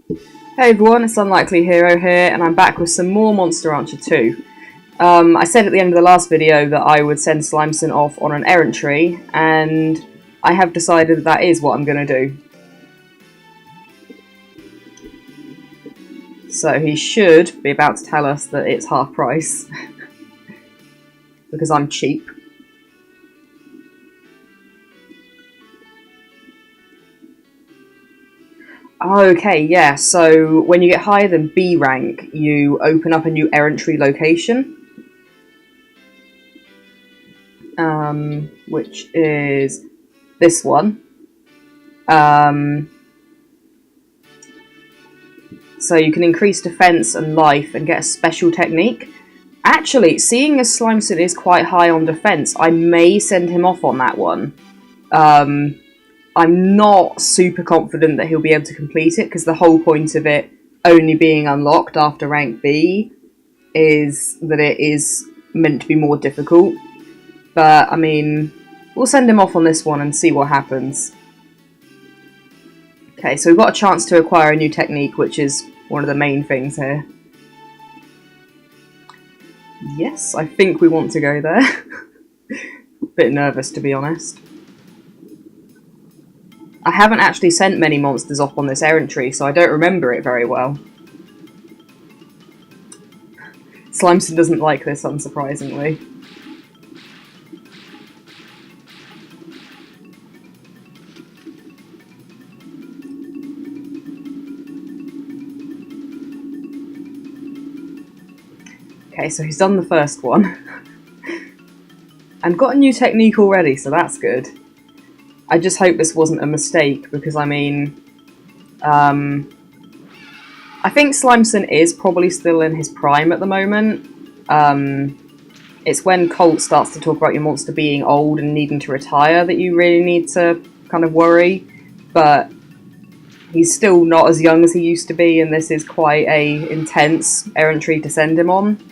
Hey everyone, it's Unlikely Hero here, and I'm back with some more Monster Rancher 2. I said at the end of the last video that I would send Slimeson off on an errantry, and I have decided that is what I'm going to do. So he should be about to tell us that it's half price, because I'm cheap. Okay, yeah, so when you get higher than B rank, you open up a new errantry location. Which is this one. So you can increase defense and life and get a special technique. Actually, seeing as Slimeson is quite high on defense, I may send him off on that one. I'm not super confident that he'll be able to complete it, because the whole point of it only being unlocked after rank B is that it is meant to be more difficult. But, I mean, we'll send him off on this one and see what happens. Okay, so we've got a chance to acquire a new technique, which is one of the main things here. Yes, I think we want to go there. A bit nervous, to be honest. I haven't actually sent many monsters off on this errantry, so I don't remember it very well. Slimeson doesn't like this, unsurprisingly. Okay, so he's done the first one. And got a new technique already, so that's good. I just hope this wasn't a mistake, because I mean... I think Slimeson is probably still in his prime at the moment. It's when Colt starts to talk about your monster being old and needing to retire that you really need to kind of worry. But he's still not as young as he used to be, and this is quite a intense errantry to send him on.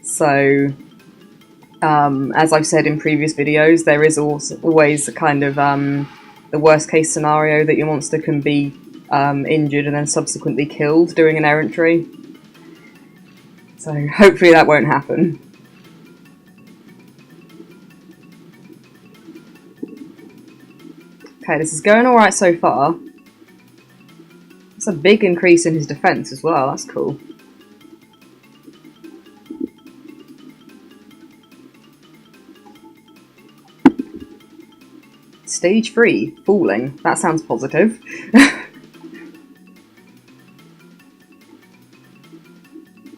So, as I've said in previous videos, there is always a kind of the worst case scenario that your monster can be injured and then subsequently killed during an errantry. So hopefully that won't happen. Okay, this is going alright so far. It's a big increase in his defense as well, that's cool. Stage 3, falling. That sounds positive.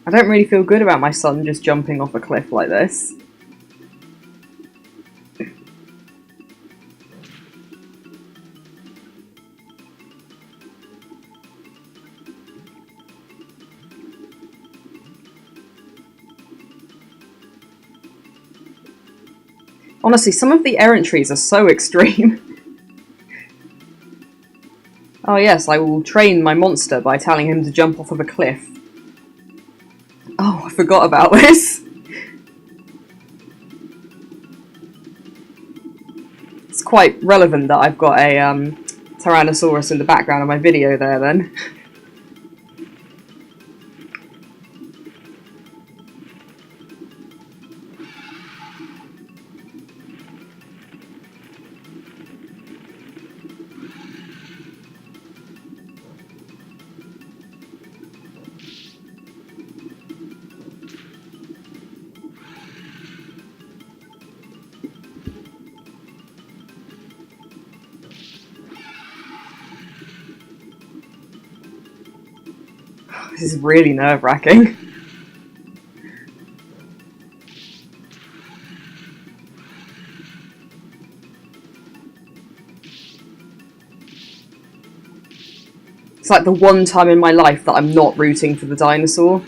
I don't really feel good about my son just jumping off a cliff like this. Honestly, some of the errantries are so extreme. Oh yes, I will train my monster by telling him to jump off of a cliff. Oh, I forgot about this. It's quite relevant that I've got a Tyrannosaurus in the background of my video there then. This is really nerve-wracking. It's like the one time in my life that I'm not rooting for the dinosaur.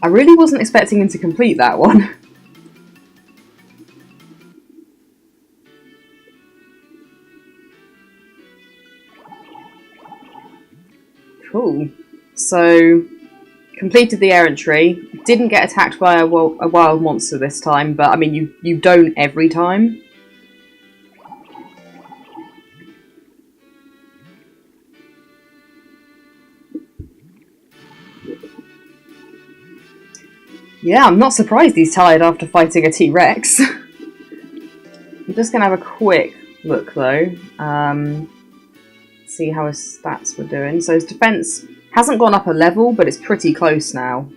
I really wasn't expecting him to complete that one. Cool. So, completed the errantry. Didn't get attacked by a wild monster this time, but I mean, you don't every time. Yeah, I'm not surprised he's tired after fighting a T-Rex. I'm just going to have a quick look, though. See how his stats were doing. So his defense hasn't gone up a level, but it's pretty close now.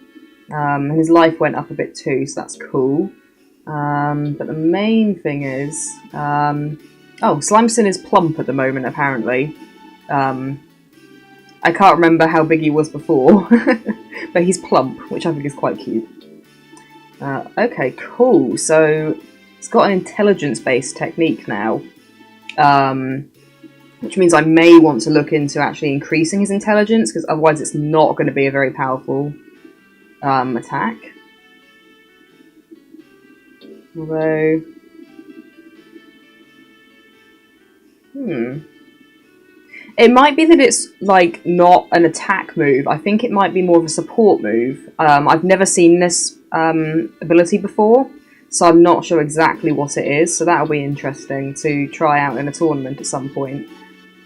And his life went up a bit too, so that's cool. But the main thing is... oh, Slimeson is plump at the moment, apparently. I can't remember how big he was before, but he's plump, which I think is quite cute. Okay, cool. So it's got an intelligence-based technique now, which means I may want to look into actually increasing his intelligence, because otherwise it's not going to be a very powerful attack. Although... It might be that it's, like, not an attack move. I think it might be more of a support move. I've never seen this ability before, so I'm not sure exactly what it is, so that'll be interesting to try out in a tournament at some point.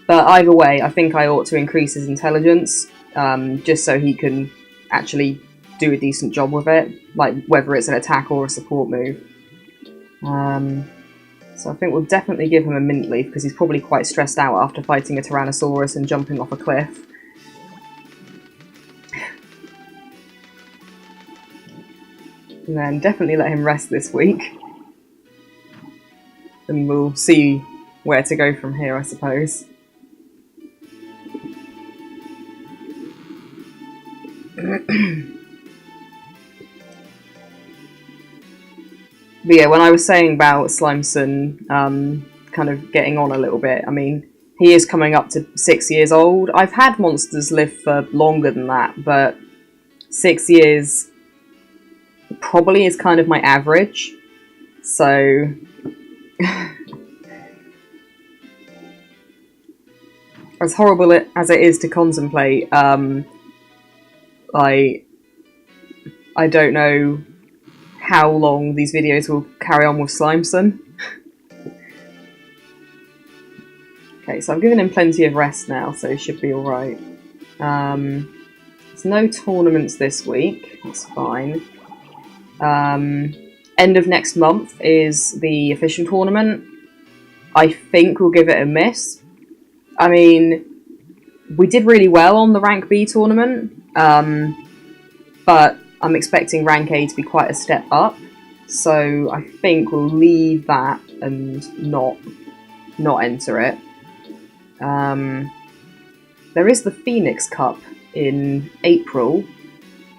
But either way, I think I ought to increase his intelligence, just so he can actually do a decent job with it, like whether it's an attack or a support move. So I think we'll definitely give him a mint leaf, because he's probably quite stressed out after fighting a Tyrannosaurus and jumping off a cliff. And then definitely let him rest this week. And we'll see where to go from here, I suppose. But yeah, when I was saying about Slimeson kind of getting on a little bit, I mean, he is coming up to 6 years old. I've had monsters live for longer than that, but 6 years probably is kind of my average. So... as horrible as it is to contemplate, I don't know how long these videos will carry on with Slimeson. Okay, so I've given him plenty of rest now, so he should be alright. There's no tournaments this week, that's fine. End of next month is the official tournament. I think we'll give it a miss. I mean, we did really well on the rank B tournament, but I'm expecting rank A to be quite a step up, so I think we'll leave that and not enter it. There is the Phoenix Cup in April,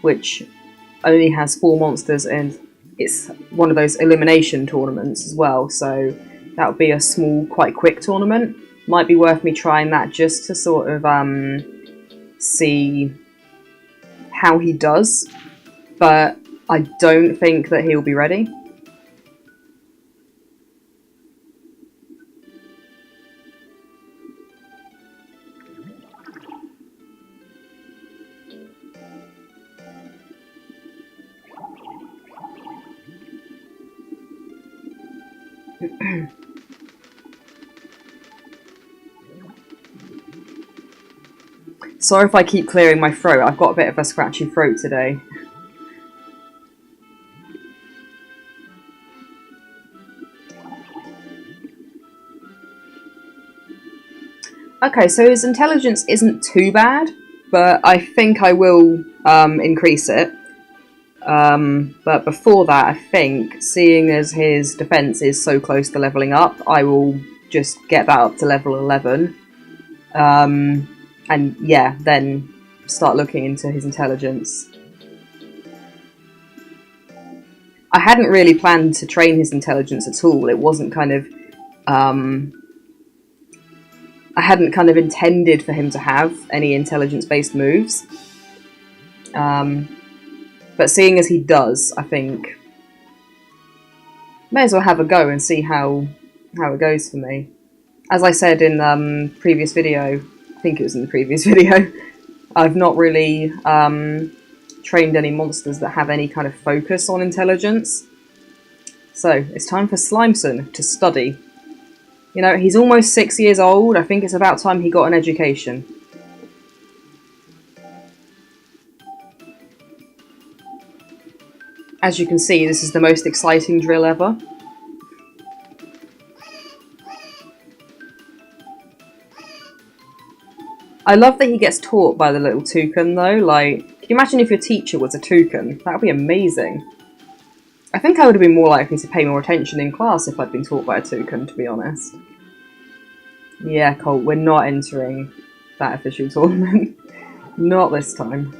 which only has 4 monsters, and it's one of those elimination tournaments as well, so that would be a small, quite quick tournament. Might be worth me trying that just to sort of see how he does, but I don't think that he'll be ready. Sorry if I keep clearing my throat, I've got a bit of a scratchy throat today. Okay, so his intelligence isn't too bad, but I think I will increase it. But before that, I think, seeing as his defense is so close to leveling up, I will just get that up to level 11. And yeah, then start looking into his intelligence. I hadn't really planned to train his intelligence at all. It wasn't kind of... I hadn't kind of intended for him to have any intelligence-based moves. But seeing as he does, I think... may as well have a go and see how it goes for me. As I said in previous video, I think it was in the previous video, I've not really trained any monsters that have any kind of focus on intelligence. So, it's time for Slimeson to study. You know, he's almost 6 years old. I think it's about time he got an education. As you can see, this is the most exciting drill ever. I love that he gets taught by the little toucan though. Like, can you imagine if your teacher was a toucan? That would be amazing. I think I would have been more likely to pay more attention in class if I'd been taught by a toucan, to be honest. Yeah, Colt, we're not entering that official tournament. Not this time.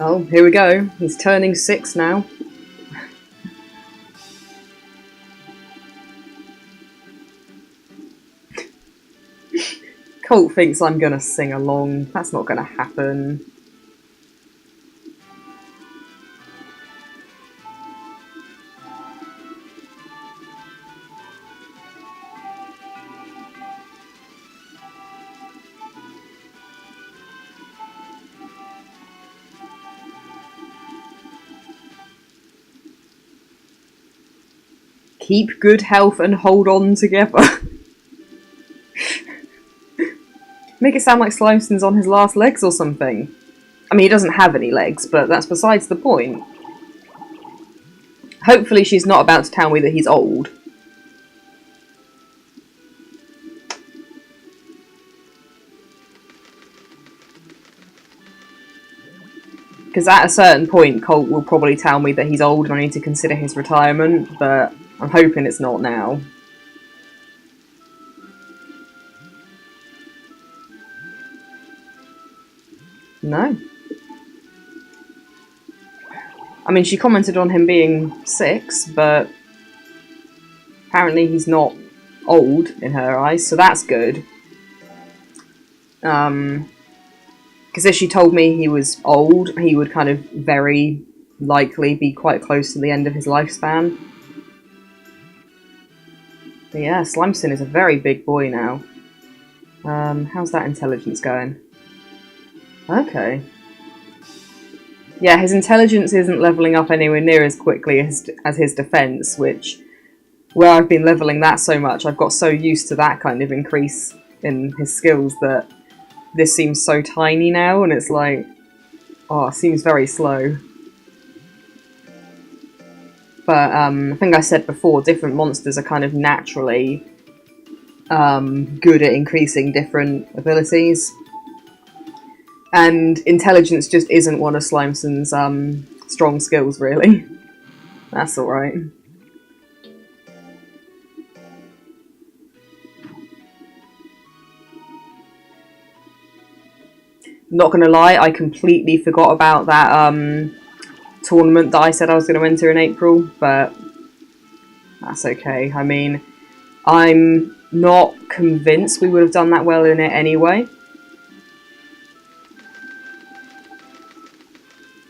Oh, here we go. He's turning 6 now. Colt thinks I'm gonna sing along. That's not gonna happen. Keep good health and hold on together. Make it sound like Slimeson's on his last legs or something. I mean, he doesn't have any legs, but that's besides the point. Hopefully she's not about to tell me that he's old. Because at a certain point, Colt will probably tell me that he's old and I need to consider his retirement, but I'm hoping it's not now. No. I mean, she commented on him being 6, but apparently he's not old in her eyes, so that's good. Because if she told me he was old, he would kind of very likely be quite close to the end of his lifespan. But yeah, Slimeson is a very big boy now. How's that intelligence going? Okay. Yeah, his intelligence isn't levelling up anywhere near as quickly as his defense, which, where I've been levelling that so much, I've got so used to that kind of increase in his skills that this seems so tiny now, and it's like, oh, it seems very slow. But I think I said before, different monsters are kind of naturally good at increasing different abilities. And intelligence just isn't one of Slimeson's strong skills, really. That's alright. Not gonna lie, I completely forgot about that tournament that I said I was going to enter in April, but that's okay. I mean, I'm not convinced we would have done that well in it anyway.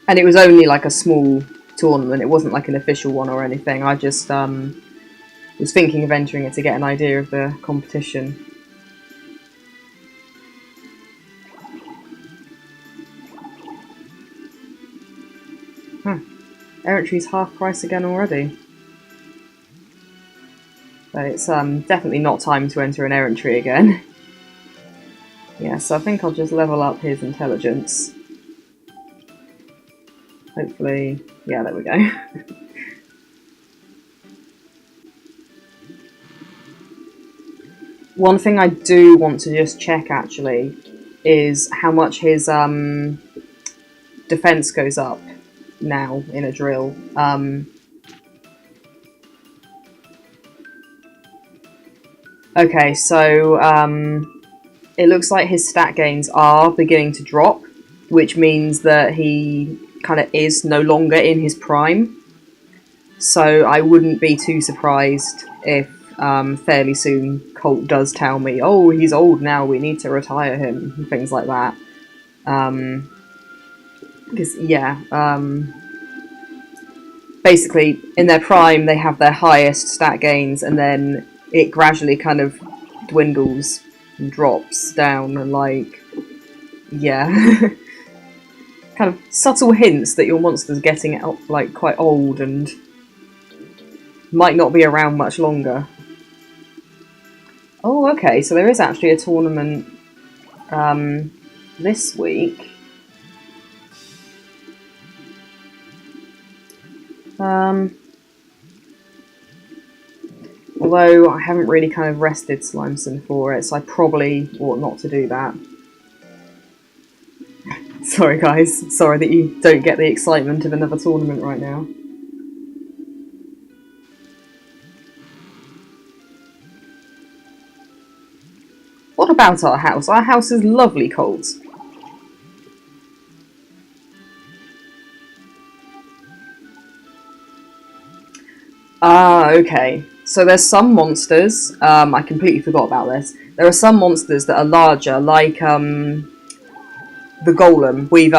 And it was only like a small tournament, it wasn't like an official one or anything. I just was thinking of entering it to get an idea of the competition. Errantry's half price again already. But it's definitely not time to enter an errantry again. Yeah, so I think I'll just level up his intelligence. Hopefully, yeah, there we go. One thing I do want to just check actually is how much his defense goes up now in a drill. Okay, so it looks like his stat gains are beginning to drop which means that he kind of is no longer in his prime. So I wouldn't be too surprised if fairly soon Colt does tell me, oh, he's old now, we need to retire him, and things like that. Because, yeah, basically, in their prime, they have their highest stat gains, and then it gradually kind of dwindles and drops down, and, like, yeah. Kind of subtle hints that your monster's getting, like, quite old and might not be around much longer. Oh, okay, so there is actually a tournament this week. Although I haven't really kind of rested Slimeson for it, so I probably ought not to do that. Sorry guys, sorry that you don't get the excitement of another tournament right now. What about our house? Our house is lovely, Colt. Ah, okay. So there's some monsters, I completely forgot about this. There are some monsters that are larger, like the Golem. We've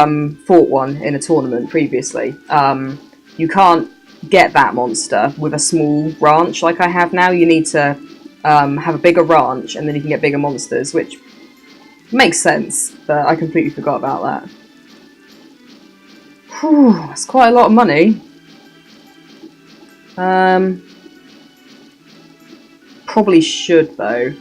fought one in a tournament previously. You can't get that monster with a small ranch like I have now. You need to have a bigger ranch and then you can get bigger monsters, which makes sense, but I completely forgot about that. Whew, that's quite a lot of money. Probably should, though.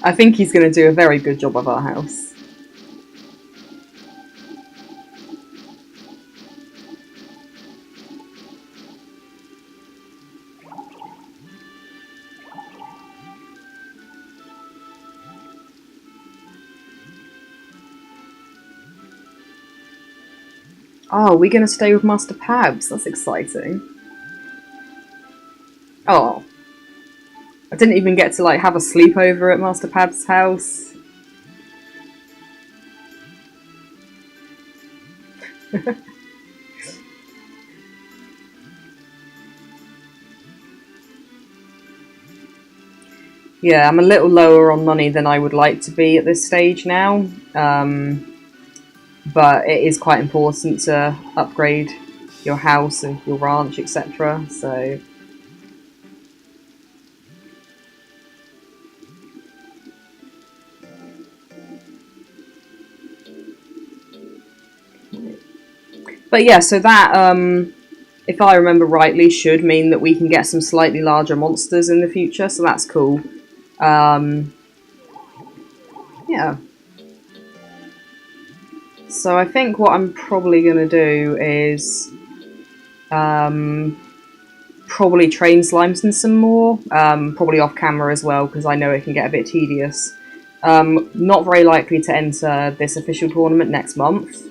I think he's going to do a very good job of our house. Oh, we're going to stay with Master Pabs. That's exciting. Oh. I didn't even get to, like, have a sleepover at Master Pabs' house. Yeah, I'm a little lower on money than I would like to be at this stage now. But it is quite important to upgrade your house and your ranch, etc. So but yeah, so that if I remember rightly, should mean that we can get some slightly larger monsters in the future, so that's cool. Yeah. So I think what I'm probably going to do is probably train Slimeson some more, probably off camera as well, because I know it can get a bit tedious. Not very likely to enter this official tournament next month.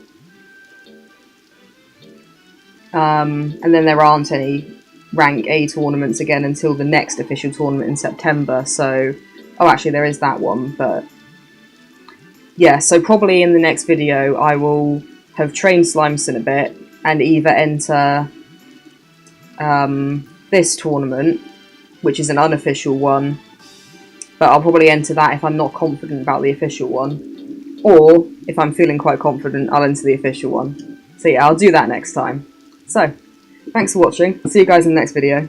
And then there aren't any rank A tournaments again until the next official tournament in September, so... Oh, actually there is that one, but... Yeah, so probably in the next video I will have trained Slimeson a bit and either enter this tournament, which is an unofficial one, but I'll probably enter that if I'm not confident about the official one, or if I'm feeling quite confident I'll enter the official one. So yeah, I'll do that next time. So, thanks for watching, I'll see you guys in the next video.